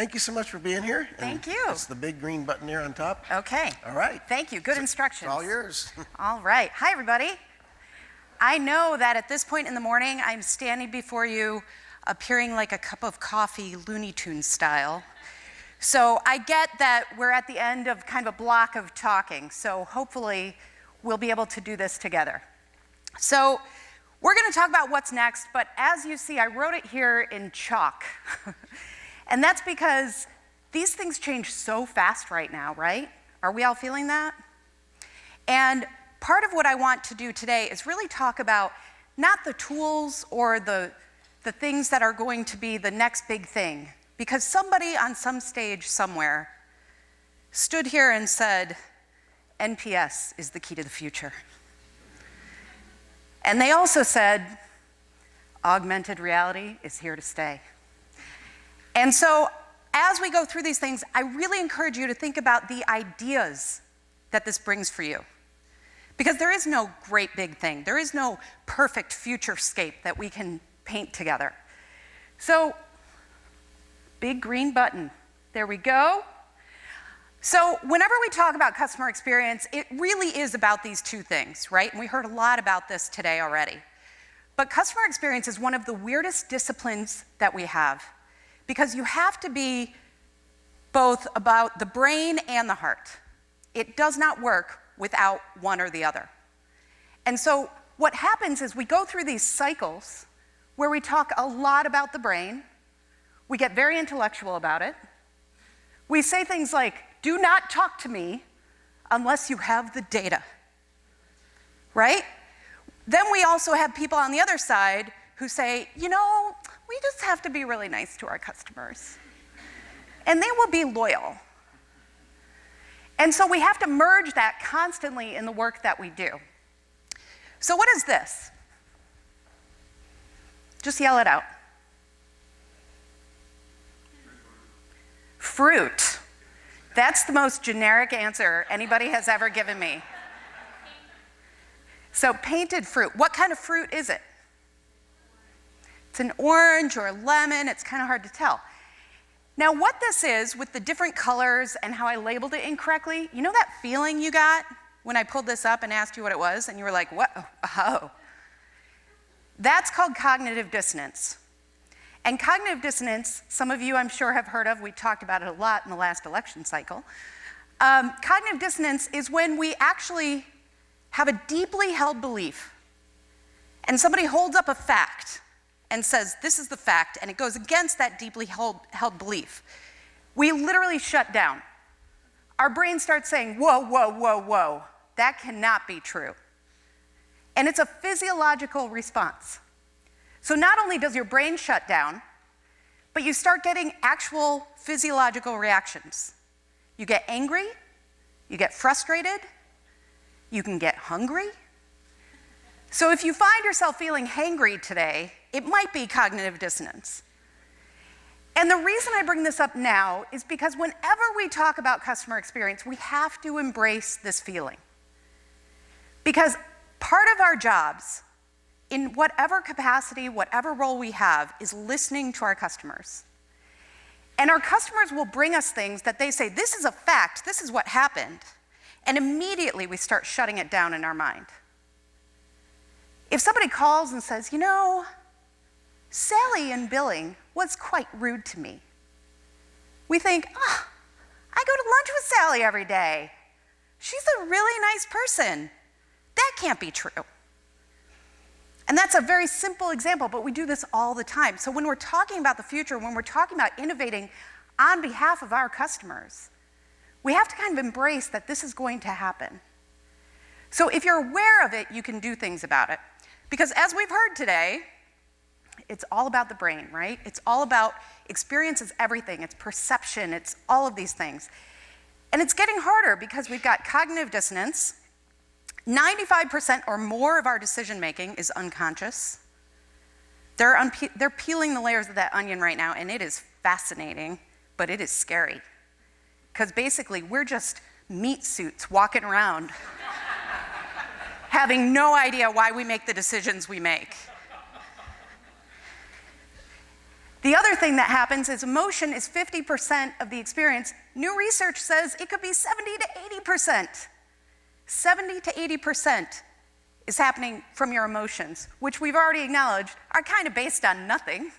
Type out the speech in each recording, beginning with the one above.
thank you so much for being here. Thank you. It's the big green button here on top. Okay. All right. Thank you. Good instructions. It's all yours. All right. Hi, everybody. I know that at this point in the morning, I'm standing before you appearing like a cup of coffee, Looney Tunes style. So I get that we're at the end of kind of a block of talking, so hopefully we'll be able to do this together. So we're going to talk about what's next, but as you see, I wrote it here in chalk. And that's because these things change so fast right now, right? Are we all feeling that? And part of what I want to do today is really talk about not the tools or the things that are going to be the next big thing, because somebody on some stage somewhere stood here and said, NPS is the key to the future. And they also said, augmented reality is here to stay. And so as we go through these things, I really encourage you to think about the ideas that this brings for you. Because there is no great big thing. There is no perfect futurescape that we can paint together. So, big green button. There we go. So whenever we talk about customer experience, it really is about these two things, right? And we heard a lot about this today already. But customer experience is one of the weirdest disciplines that we have, because you have to be both about the brain and the heart. It does not work without one or the other. And so what happens is we go through these cycles where we talk a lot about the brain, we get very intellectual about it, we say things like, do not talk to me unless you have the data, right? Then we also have people on the other side who say, you know, we just have to be really nice to our customers, and they will be loyal. And so we have to merge that constantly in the work that we do. So what is this? Just yell it out. Fruit. That's the most generic answer anybody has ever given me. So painted fruit. What kind of fruit is it? It's an orange or a lemon. It's kind of hard to tell. Now what this is, with the different colors and how I labeled it incorrectly, you know that feeling you got when I pulled this up and asked you what it was, and you were like, what? Oh. That's called cognitive dissonance. And cognitive dissonance, some of you I'm sure have heard of, we talked about it a lot in the last election cycle. Cognitive dissonance is when we actually have a deeply held belief, and somebody holds up a fact and says, this is the fact, and it goes against that deeply held belief. We literally shut down. Our brain starts saying, whoa, whoa, whoa, whoa, that cannot be true. And it's a physiological response. So not only does your brain shut down, but you start getting actual physiological reactions. You get angry, you get frustrated, you can get hungry. So if you find yourself feeling hangry today, it might be cognitive dissonance. And the reason I bring this up now is because whenever we talk about customer experience, we have to embrace this feeling. Because part of our jobs, in whatever capacity, whatever role we have, is listening to our customers. And our customers will bring us things that they say, this is a fact, this is what happened. And immediately we start shutting it down in our mind. If somebody calls and says, you know, Sally in billing was quite rude to me, we think, oh, I go to lunch with Sally every day. She's a really nice person. That can't be true. And that's a very simple example, but we do this all the time. So when we're talking about the future, when we're talking about innovating on behalf of our customers, we have to kind of embrace that this is going to happen. So if you're aware of it, you can do things about it. Because as we've heard today, it's all about the brain, right? It's all about experience is everything. It's perception. It's all of these things. And it's getting harder because we've got cognitive dissonance. 95% or more of our decision-making is unconscious. They're peeling the layers of that onion right now, and it is fascinating, but it is scary. Because basically, we're just meat suits walking around, having no idea why we make the decisions we make. The The other thing that happens is emotion is 50% of the experience. New research says it could be 70 to 80%. 70 to 80% is happening from your emotions, which we've already acknowledged are kind of based on nothing.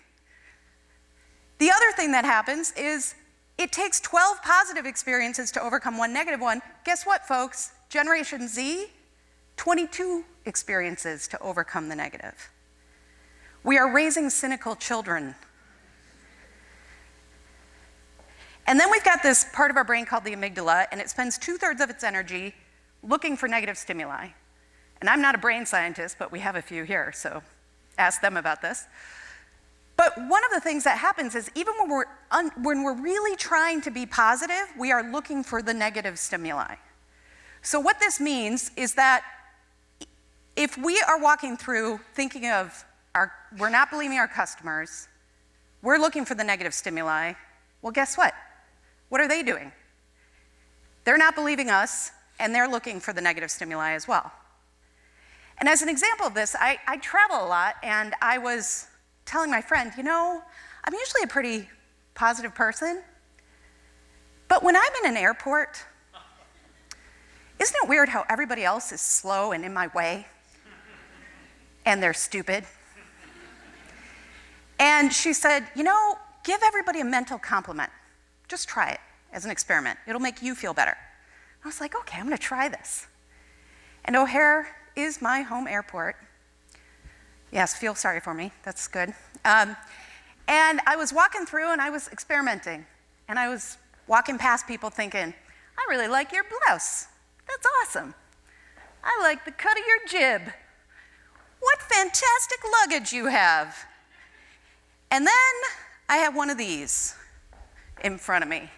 The other thing that happens is it takes 12 positive experiences to overcome one negative one. Guess what, folks? Generation Z, 22 experiences to overcome the negative. We are raising cynical children. And then we've got this part of our brain called the amygdala, and it spends 2/3 of its energy looking for negative stimuli. And I'm not a brain scientist, but we have a few here, so ask them about this. But one of the things that happens is even when we're really trying to be positive, we are looking for the negative stimuli. So what this means is that if we are walking through thinking of we're not believing our customers, we're looking for the negative stimuli, well, guess what? What are they doing? They're not believing us, and they're looking for the negative stimuli as well. And as an example of this, I travel a lot, and I was telling my friend, I'm usually a pretty positive person, but when I'm in an airport, isn't it weird how everybody else is slow and in my way? And they're stupid. And she said, give everybody a mental compliment. Just try it as an experiment. It'll make you feel better. I was like, okay, I'm gonna try this. And O'Hare is my home airport. Yes, feel sorry for me, that's good. And I was walking through and I was experimenting. And I was walking past people thinking, I really like your blouse. That's awesome. I like the cut of your jib. What fantastic luggage you have. And then I have one of these in front of me,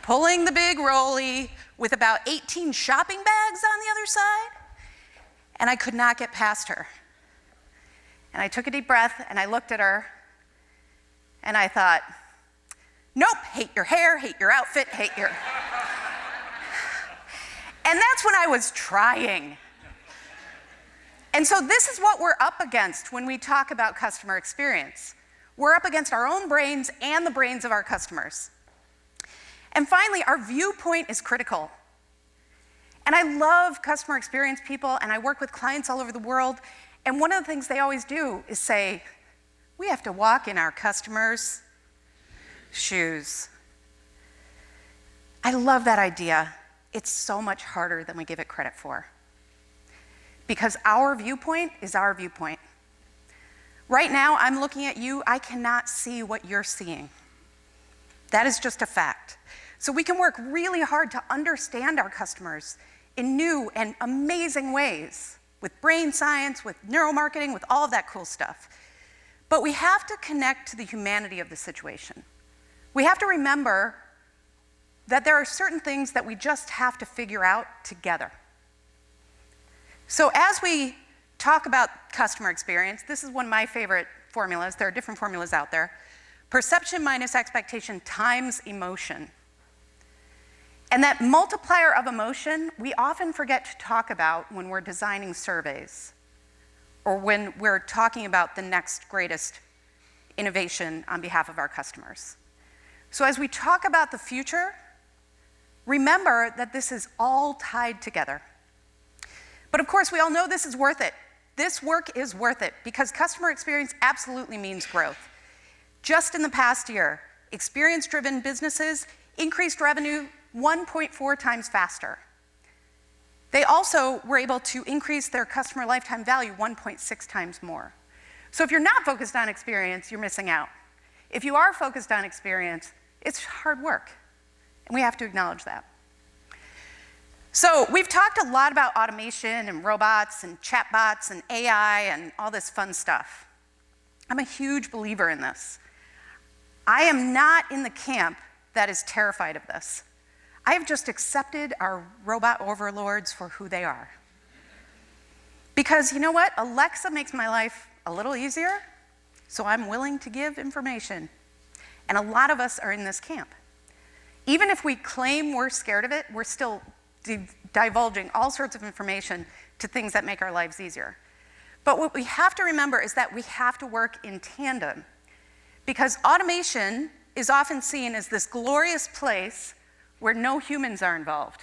pulling the big rolly with about 18 shopping bags on the other side, and I could not get past her. And I took a deep breath, and I looked at her, and I thought, nope, hate your hair, hate your outfit, hate your... And that's when I was trying. And so this is what we're up against when we talk about customer experience. We're up against our own brains and the brains of our customers. And finally, our viewpoint is critical. And I love customer experience people, and I work with clients all over the world, and one of the things they always do is say, we have to walk in our customers' shoes. I love that idea. It's so much harder than we give it credit for. Because our viewpoint is our viewpoint. Right now, I'm looking at you, I cannot see what you're seeing. That is just a fact. So we can work really hard to understand our customers in new and amazing ways, with brain science, with neuromarketing, with all of that cool stuff. But we have to connect to the humanity of the situation. We have to remember that there are certain things that we just have to figure out together. So as we talk about customer experience, this is one of my favorite formulas. There are different formulas out there. Perception minus expectation times emotion. And that multiplier of emotion, we often forget to talk about when we're designing surveys or when we're talking about the next greatest innovation on behalf of our customers. So as we talk about the future, remember that this is all tied together. But of course, we all know this is worth it. This work is worth it because customer experience absolutely means growth. Just in the past year, experience-driven businesses increased revenue 1.4 times faster. They also were able to increase their customer lifetime value 1.6 times more. So if you're not focused on experience, you're missing out. If you are focused on experience, it's hard work, and we have to acknowledge that. So we've talked a lot about automation and robots and chatbots and AI and all this fun stuff. I'm a huge believer in this. I am not in the camp that is terrified of this. I have just accepted our robot overlords for who they are. Because you know what? Alexa makes my life a little easier, so I'm willing to give information. And a lot of us are in this camp. Even if we claim we're scared of it, we're still divulging all sorts of information to things that make our lives easier. But what we have to remember is that we have to work in tandem. because automation is often seen as this glorious place where no humans are involved.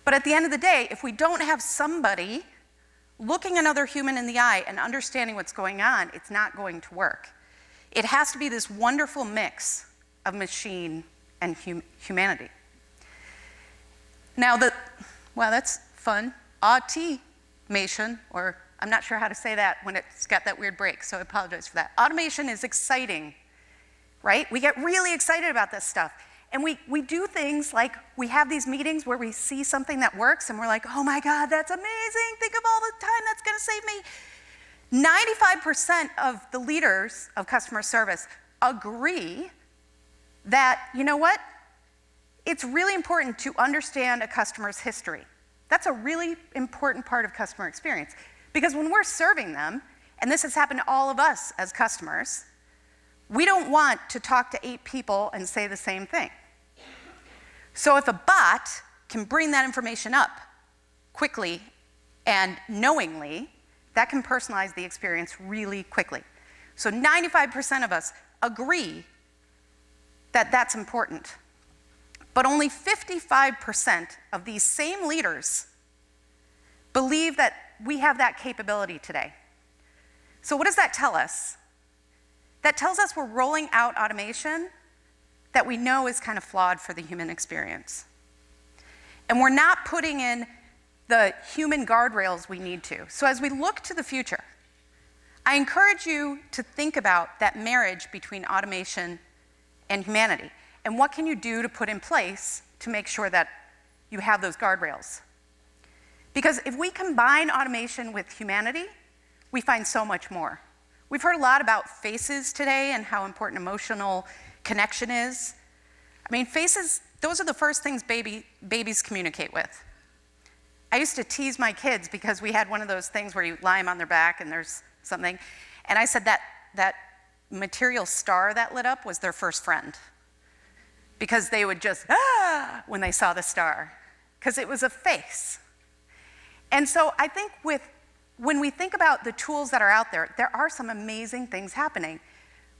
But at the end of the day, if we don't have somebody looking another human in the eye and understanding what's going on, it's not going to work. It has to be this wonderful mix of machine and humanity. Now, well, that's fun. Automation, or I'm not sure how to say that when it's got that weird break, so I apologize for that. Automation is exciting, right? We get really excited about this stuff. And we do things like we have these meetings where we see something that works and we're like, oh my God, that's amazing. Think of all the time that's going to save me. 95% of the leaders of customer service agree that, you know what? It's really important to understand a customer's history. That's a really important part of customer experience. Because when we're serving them, and this has happened to all of us as customers, we don't want to talk to 8 people and say the same thing. So if a bot can bring that information up quickly and knowingly, that can personalize the experience really quickly. So 95% of us agree that that's important. But only 55% of these same leaders believe that we have that capability today. So what does that tell us? That tells us we're rolling out automation that we know is kind of flawed for the human experience. And we're not putting in the human guardrails we need to. So as we look to the future, I encourage you to think about that marriage between automation and humanity. And what can you do to put in place to make sure that you have those guardrails? Because if we combine automation with humanity, we find so much more. We've heard a lot about faces today and how important emotional connection is. I mean, faces, those are the first things babies communicate with. I used to tease my kids because we had one of those things where you lie them on their back and there's something. And I said that material star that lit up was their first friend. Because they would just, when they saw the star, because it was a face. And so I think when we think about the tools that are out there, there are some amazing things happening.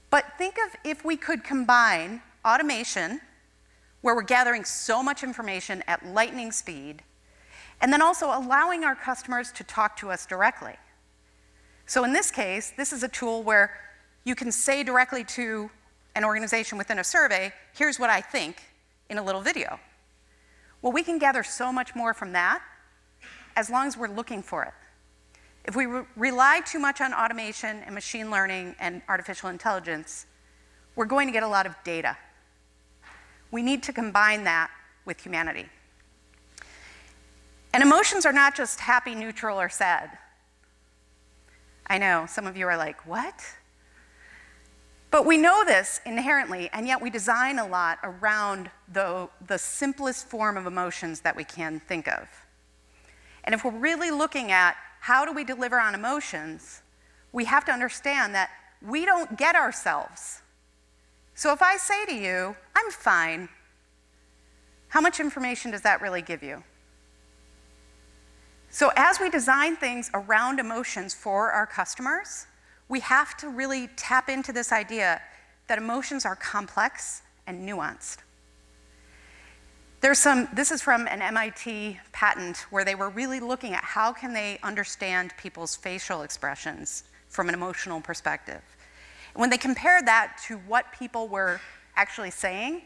But think of if we could combine automation, where we're gathering so much information at lightning speed, and then also allowing our customers to talk to us directly. So in this case, this is a tool where you can say directly to an organization within a survey, here's what I think in a little video. Well, we can gather so much more from that as long as we're looking for it. If we rely too much on automation and machine learning and artificial intelligence, we're going to get a lot of data. We need to combine that with humanity. And emotions are not just happy, neutral, or sad. I know, some of you are like, what? But we know this inherently, and yet we design a lot around the simplest form of emotions that we can think of. And if we're really looking at how do we deliver on emotions, we have to understand that we don't get ourselves. So if I say to you, I'm fine, how much information does that really give you? So as we design things around emotions for our customers, we have to really tap into this idea that emotions are complex and nuanced. This is from an MIT patent where they were really looking at how can they understand people's facial expressions from an emotional perspective. And when they compared that to what people were actually saying,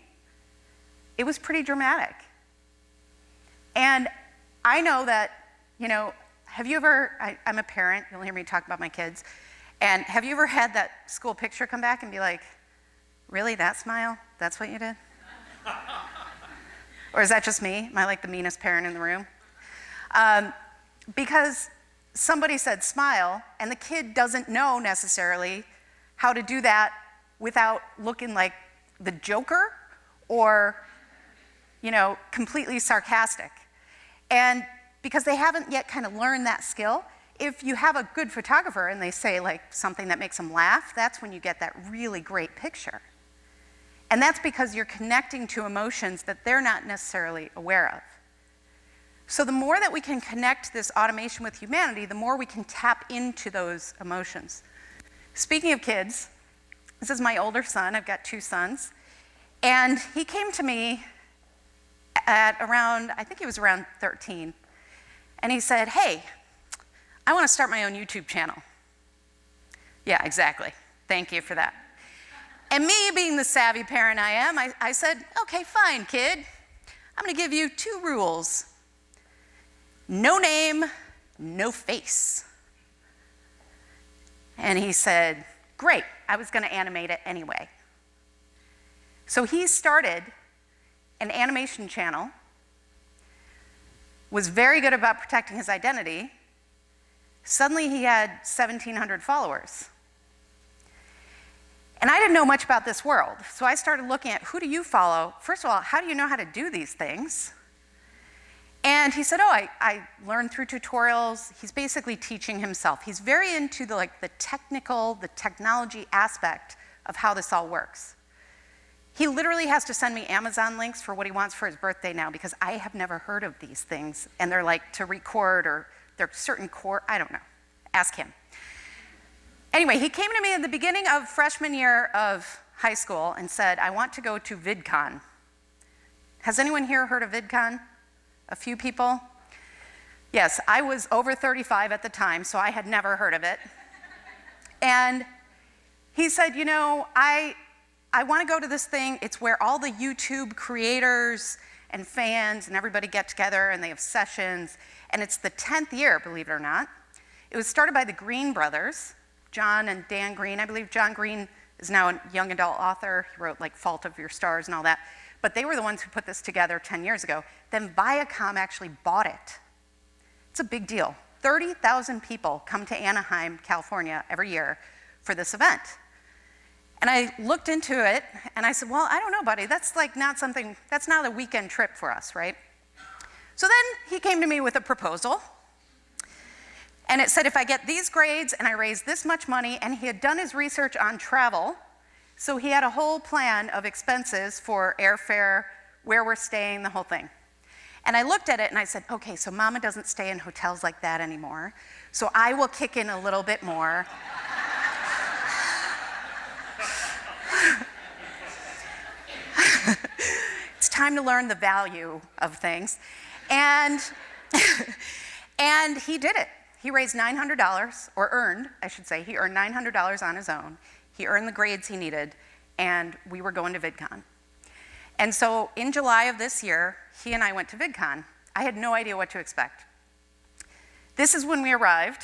it was pretty dramatic. And I know that, have you ever, I'm a parent, you'll hear me talk about my kids, and have you ever had that school picture come back and be like, really, that smile? That's what you did? Or is that just me? Am I like the meanest parent in the room? Because somebody said smile, and the kid doesn't know necessarily how to do that without looking like the Joker or, completely sarcastic. And because they haven't yet kind of learned that skill, if you have a good photographer and they say like something that makes them laugh, that's when you get that really great picture. And that's because you're connecting to emotions that they're not necessarily aware of. So the more that we can connect this automation with humanity, the more we can tap into those emotions. Speaking of kids, This is my older son. I've got 2 sons. And he came to me at around, I think he was around 13. And he said, hey, I want to start my own YouTube channel. Yeah, exactly. Thank you for that. And me, being the savvy parent I am, I said, okay, fine, kid. I'm going to give you 2 rules. No name, no face. And he said, great. I was going to animate it anyway. So he started an animation channel, was very good about protecting his identity. Suddenly he had 1,700 followers. And I didn't know much about this world, so I started looking at, who do you follow? First of all, how do you know how to do these things? And he said, oh, I learned through tutorials. He's basically teaching himself. He's very into the technology aspect of how this all works. He literally has to send me Amazon links for what he wants for his birthday now, because I have never heard of these things, and they're like to record, or they're certain core, I don't know. Ask him. Anyway, he came to me at the beginning of freshman year of high school and said, I want to go to VidCon. Has anyone here heard of VidCon? A few people? Yes, I was over 35 at the time, so I had never heard of it. And he said, you know, I want to go to this thing. It's where all the YouTube creators and fans and everybody get together and they have sessions. And it's the 10th year, believe it or not. It was started by the Green brothers, John and Dan Green. I believe John Green is now a young adult author. He wrote like Fault of Your Stars and all that. But they were the ones who put this together 10 years ago. Then Viacom actually bought it. It's a big deal. 30,000 people come to Anaheim, California every year for this event. And I looked into it and I said, well, I don't know, buddy. That's like that's not a weekend trip for us, right? So then he came to me with a proposal. And it said, if I get these grades and I raise this much money, and he had done his research on travel, so he had a whole plan of expenses for airfare, where we're staying, the whole thing. And I looked at it and I said, okay, so Mama doesn't stay in hotels like that anymore, so I will kick in a little bit more. It's time to learn the value of things. And, and he did it. He raised $900, or earned, I should say. He earned $900 on his own. He earned the grades he needed, and we were going to VidCon. And so in July of this year, he and I went to VidCon. I had no idea what to expect. This is when we arrived,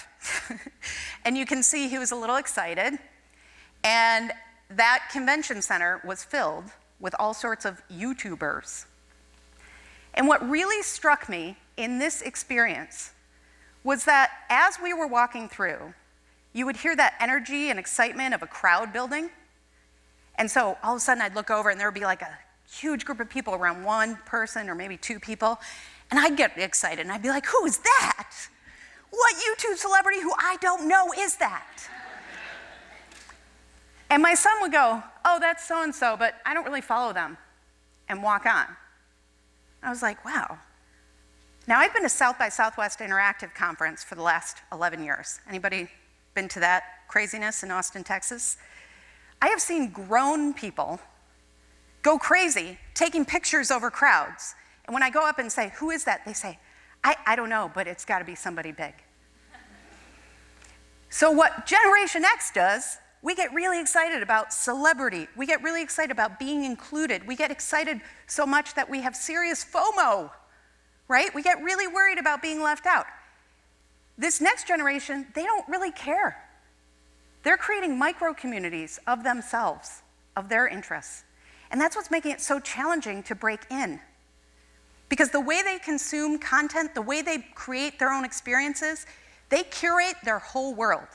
and you can see he was a little excited, and that convention center was filled with all sorts of YouTubers. And what really struck me in this experience was that as we were walking through, you would hear that energy and excitement of a crowd building. And so all of a sudden I'd look over and there would be like a huge group of people around one person or maybe 2 people. And I'd get excited and I'd be like, who is that? What YouTube celebrity who I don't know is that? And my son would go, oh, that's so-and-so, but I don't really follow them, and walk on. I was like, wow. Now, I've been to South by Southwest Interactive Conference for the last 11 years. Anybody been to that craziness in Austin, Texas? I have seen grown people go crazy taking pictures over crowds. And when I go up and say, who is that? They say, I don't know, but it's got to be somebody big. So what Generation X does, we get really excited about celebrity. We get really excited about being included. We get excited so much that we have serious FOMO. Right? We get really worried about being left out. This next generation, they don't really care. They're creating micro-communities of themselves, of their interests. And that's what's making it so challenging to break in. Because the way they consume content, the way they create their own experiences, they curate their whole world.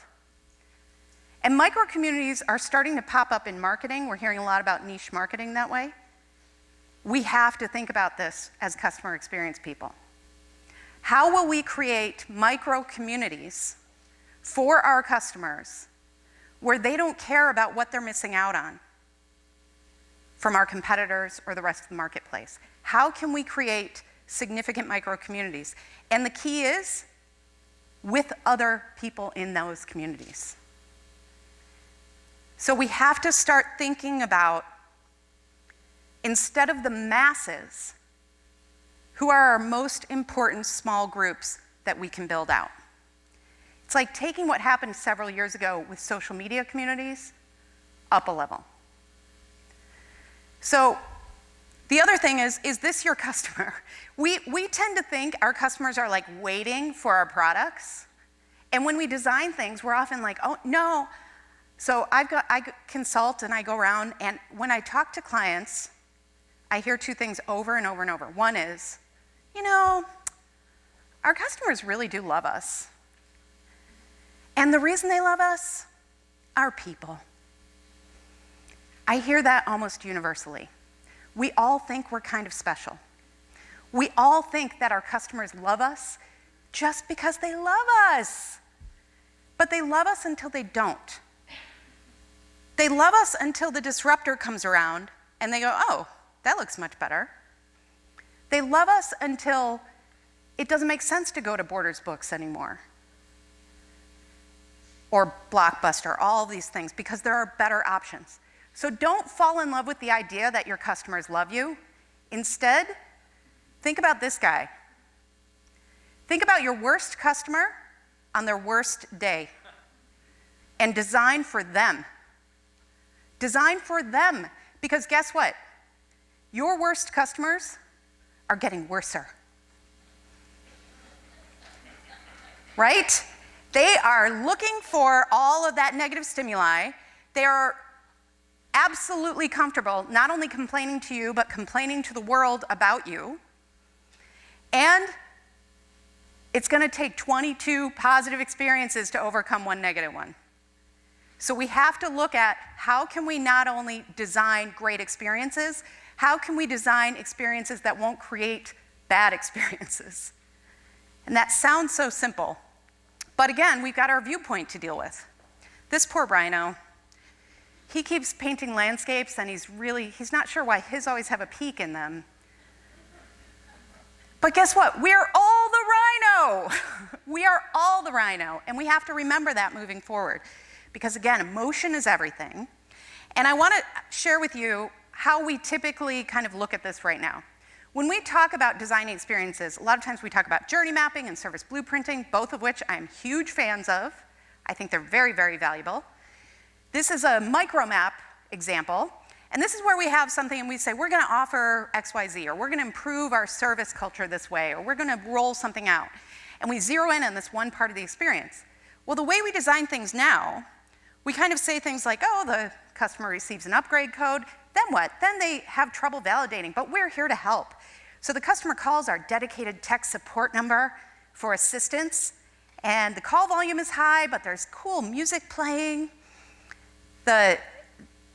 And micro-communities are starting to pop up in marketing. We're hearing a lot about niche marketing that way. We have to think about this as customer experience people. How will we create micro-communities for our customers where they don't care about what they're missing out on from our competitors or the rest of the marketplace? How can we create significant micro-communities? And the key is with other people in those communities. So we have to start thinking about, instead of the masses, who are our most important small groups that we can build out. It's like taking what happened several years ago with social media communities up a level. So the other thing is this your customer? We tend to think our customers are like waiting for our products. And when we design things, we're often like, oh, no. So I consult and I go around, and when I talk to clients, I hear two things over and over and over. One is, our customers really do love us. And the reason they love us? Our people. I hear that almost universally. We all think we're kind of special. We all think that our customers love us just because they love us. But they love us until they don't. They love us until the disruptor comes around and they go, oh, that looks much better. They love us until it doesn't make sense to go to Borders Books anymore. Or Blockbuster, all these things, because there are better options. So don't fall in love with the idea that your customers love you. Instead, think about this guy. Think about your worst customer on their worst day and design for them. Design for them, because guess what? Your worst customers are getting worser. Right? They are looking for all of that negative stimuli. They are absolutely comfortable not only complaining to you, but complaining to the world about you. And it's going to take 22 positive experiences to overcome one negative one. So we have to look at how can we not only design great experiences, how can we design experiences that won't create bad experiences? And that sounds so simple. But again, we've got our viewpoint to deal with. This poor rhino, he keeps painting landscapes and he's not sure why his always have a peak in them. But guess what? We're all the rhino. We are all the rhino. And we have to remember that moving forward. Because again, emotion is everything. And I want to share with you how we typically kind of look at this right now. When we talk about designing experiences, a lot of times we talk about journey mapping and service blueprinting, both of which I'm huge fans of. I think they're very, very valuable. This is a micro map example. And this is where we have something and we say, we're going to offer X, Y, Z, or we're going to improve our service culture this way, or we're going to roll something out. And we zero in on this one part of the experience. Well, the way we design things now, we kind of say things like, oh, the customer receives an upgrade code. Then what? Then they have trouble validating, but we're here to help. So the customer calls our dedicated tech support number for assistance, and the call volume is high, but there's cool music playing. The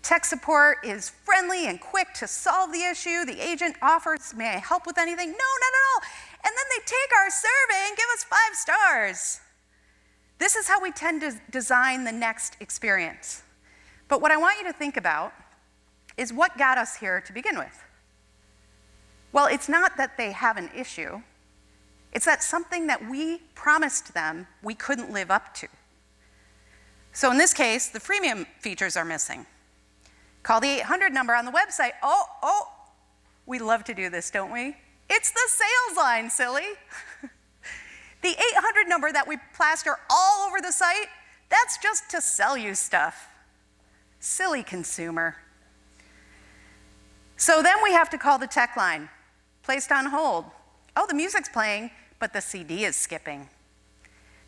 tech support is friendly and quick to solve the issue. The agent offers, may I help with anything? No, not at all. And then they take our survey and give us 5 stars. This is how we tend to design the next experience. But what I want you to think about is what got us here to begin with. Well, it's not that they have an issue. It's that something that we promised them we couldn't live up to. So in this case, the freemium features are missing. Call the 800 number on the website. Oh, we love to do this, don't we? It's the sales line, silly. The 800 number that we plaster all over the site, that's just to sell you stuff. Silly consumer. So then we have to call the tech line. Placed on hold. Oh, the music's playing, but the CD is skipping.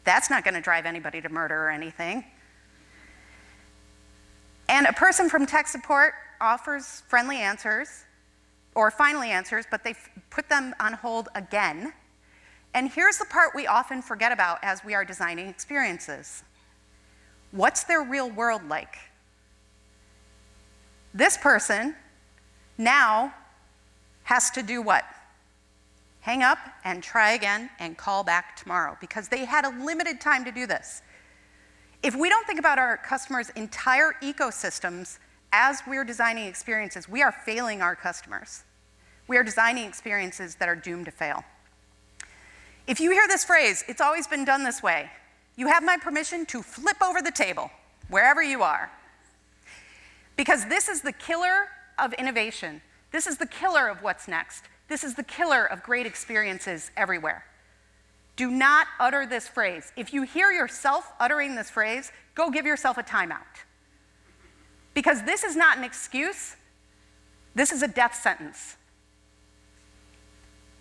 That's not going to drive anybody to murder or anything. And a person from tech support offers friendly answers, or finally answers, but they put them on hold again. And here's the part we often forget about as we are designing experiences. What's their real world like? This person now has to do what? Hang up and try again and call back tomorrow because they had a limited time to do this. If we don't think about our customers' entire ecosystems as we're designing experiences, we are failing our customers. We are designing experiences that are doomed to fail. If you hear this phrase, it's always been done this way. You have my permission to flip over the table, wherever you are. Because this is the killer of innovation. This is the killer of what's next. This is the killer of great experiences everywhere. Do not utter this phrase. If you hear yourself uttering this phrase, go give yourself a timeout. Because this is not an excuse, this is a death sentence.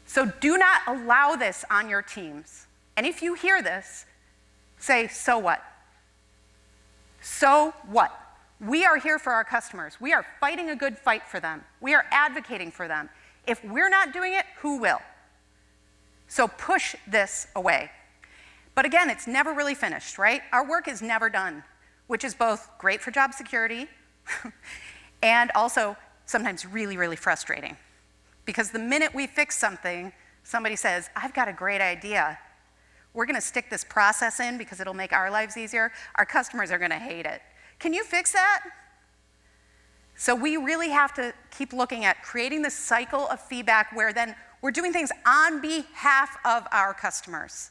So do not allow this on your teams. And if you hear this, say, so what? So what? We are here for our customers. We are fighting a good fight for them. We are advocating for them. If we're not doing it, who will? So push this away. But again, it's never really finished, right? Our work is never done, which is both great for job security and also sometimes really, really frustrating. Because the minute we fix something, somebody says, I've got a great idea. We're going to stick this process in because it'll make our lives easier. Our customers are going to hate it. Can you fix that? So we really have to keep looking at creating this cycle of feedback where then we're doing things on behalf of our customers.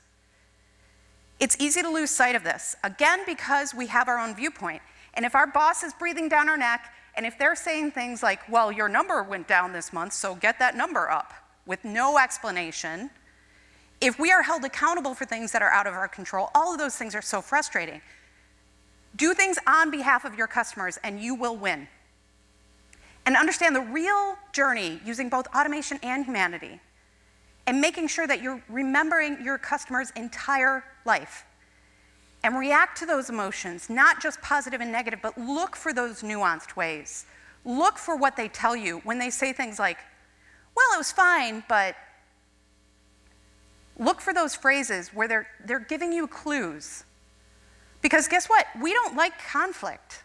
It's easy to lose sight of this, again, because we have our own viewpoint. And if our boss is breathing down our neck, and if they're saying things like, well, your number went down this month, so get that number up, with no explanation, if we are held accountable for things that are out of our control, all of those things are so frustrating. Do things on behalf of your customers, and you will win. And understand the real journey using both automation and humanity, and making sure that you're remembering your customer's entire life. And react to those emotions, not just positive and negative, but look for those nuanced ways. Look for what they tell you when they say things like, well, it was fine, but look for those phrases where they're giving you clues. Because guess what? We don't like conflict.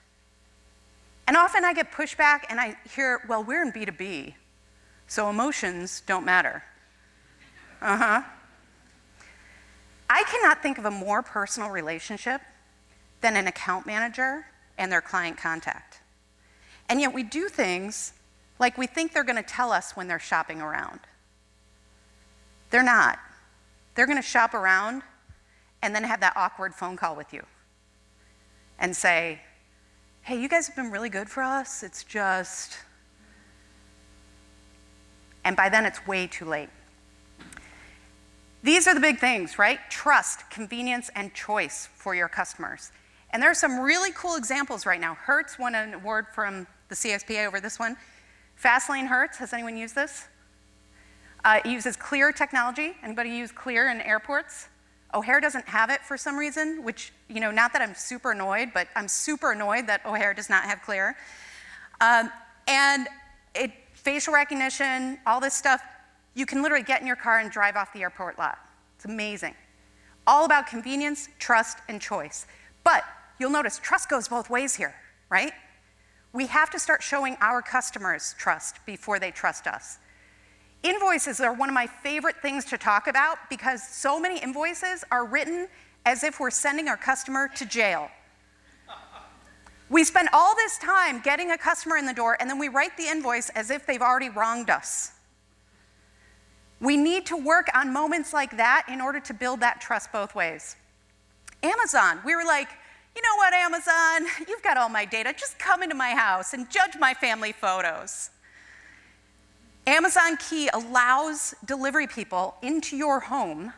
And often I get pushback and I hear, well, we're in B2B, so emotions don't matter. I cannot think of a more personal relationship than an account manager and their client contact. And yet we do things like we think they're going to tell us when they're shopping around. They're not. They're going to shop around and then have that awkward phone call with you and say, hey, you guys have been really good for us. It's just... And by then it's way too late. These are the big things, right? Trust, convenience, and choice for your customers. And there are some really cool examples right now. Hertz won an award from the CSPA over this one. Fastlane Hertz, has anyone used this? It uses Clear technology. Anybody use Clear in airports? O'Hare doesn't have it for some reason, which, not that I'm super annoyed, but I'm super annoyed that O'Hare does not have Clear. And facial recognition, all this stuff, you can literally get in your car and drive off the airport lot. It's amazing. All about convenience, trust, and choice. But you'll notice trust goes both ways here, right? We have to start showing our customers trust before they trust us. Invoices are one of my favorite things to talk about because so many invoices are written as if we're sending our customer to jail. We spend all this time getting a customer in the door, and then we write the invoice as if they've already wronged us. We need to work on moments like that in order to build that trust both ways. Amazon, we were like, you know what, Amazon? You've got all my data. Just come into my house and judge my family photos. Amazon Key allows delivery people into your home.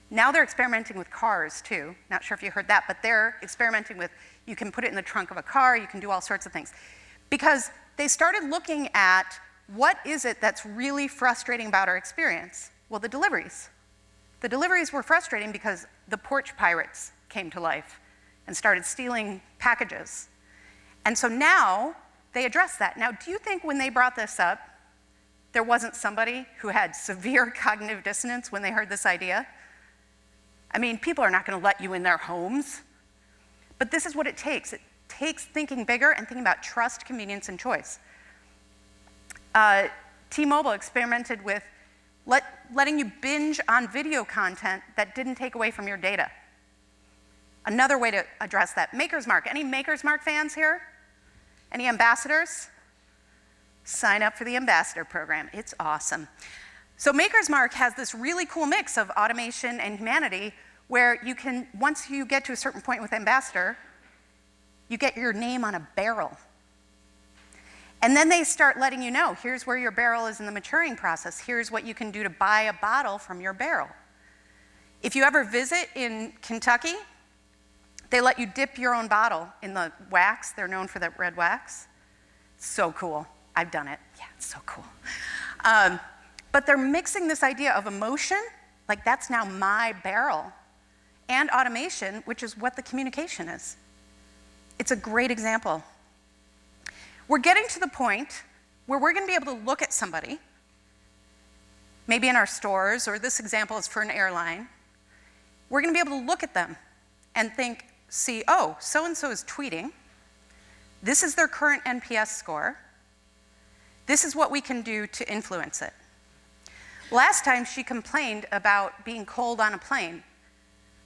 Now they're experimenting with cars too. Not sure if you heard that, but they're experimenting with, you can put it in the trunk of a car, you can do all sorts of things. Because they started looking at what is it that's really frustrating about our experience? Well, the deliveries. The deliveries were frustrating because the porch pirates came to life and started stealing packages. And so now they address that. Now, do you think when they brought this up, there wasn't somebody who had severe cognitive dissonance when they heard this idea? I mean, people are not going to let you in their homes. But this is what it takes. It takes thinking bigger and thinking about trust, convenience, and choice. T-Mobile experimented with letting you binge on video content that didn't take away from your data. Another way to address that, Maker's Mark. Any Maker's Mark fans here? Any ambassadors? Sign up for the ambassador program. It's awesome. So Maker's Mark has this really cool mix of automation and humanity where you can, once you get to a certain point with ambassador, you get your name on a barrel. And then they start letting you know, here's where your barrel is in the maturing process. Here's what you can do to buy a bottle from your barrel. If you ever visit in Kentucky, they let you dip your own bottle in the wax. They're known for that red wax. So cool. I've done it. Yeah, it's so cool. But they're mixing this idea of emotion, like that's now my barrel, and automation, which is what the communication is. It's a great example. We're getting to the point where we're going to be able to look at somebody, maybe in our stores, or this example is for an airline. We're going to be able to look at them and see, oh, so-and-so is tweeting. This is their current NPS score. This is what we can do to influence it. Last time she complained about being cold on a plane,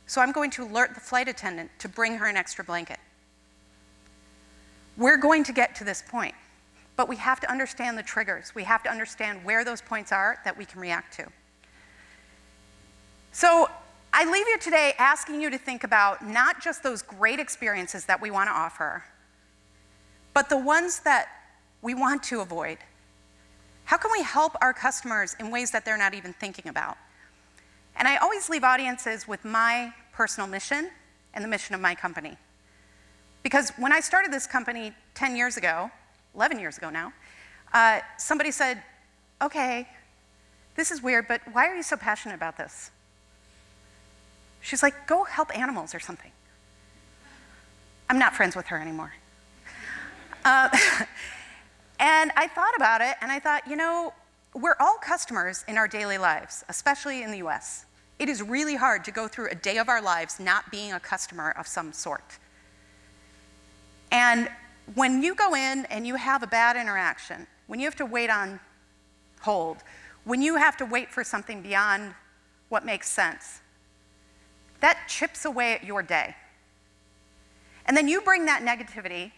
so I'm going to alert the flight attendant to bring her an extra blanket. We're going to get to this point, but we have to understand the triggers. We have to understand where those points are that we can react to. So I leave you today asking you to think about not just those great experiences that we want to offer, but the ones that we want to avoid. How can we help our customers in ways that they're not even thinking about? And I always leave audiences with my personal mission and the mission of my company. Because when I started this company 10 years ago, 11 years ago now, somebody said, okay, this is weird, but why are you so passionate about this? She's like, go help animals or something. I'm not friends with her anymore. And I thought about it, and I thought, you know, we're all customers in our daily lives, especially in the US. It is really hard to go through a day of our lives not being a customer of some sort. And when you go in and you have a bad interaction, when you have to wait on hold, when you have to wait for something beyond what makes sense, that chips away at your day. And then you bring that negativity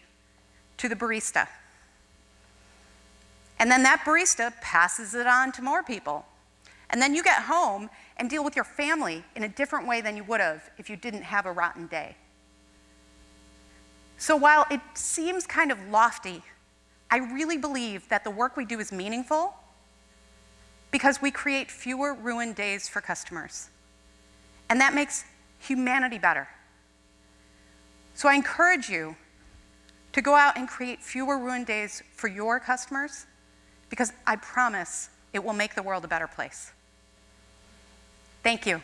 to the barista. And then that barista passes it on to more people. And then you get home and deal with your family in a different way than you would have if you didn't have a rotten day. So while it seems kind of lofty, I really believe that the work we do is meaningful because we create fewer ruined days for customers. And that makes humanity better. So I encourage you to go out and create fewer ruined days for your customers, because I promise it will make the world a better place. Thank you.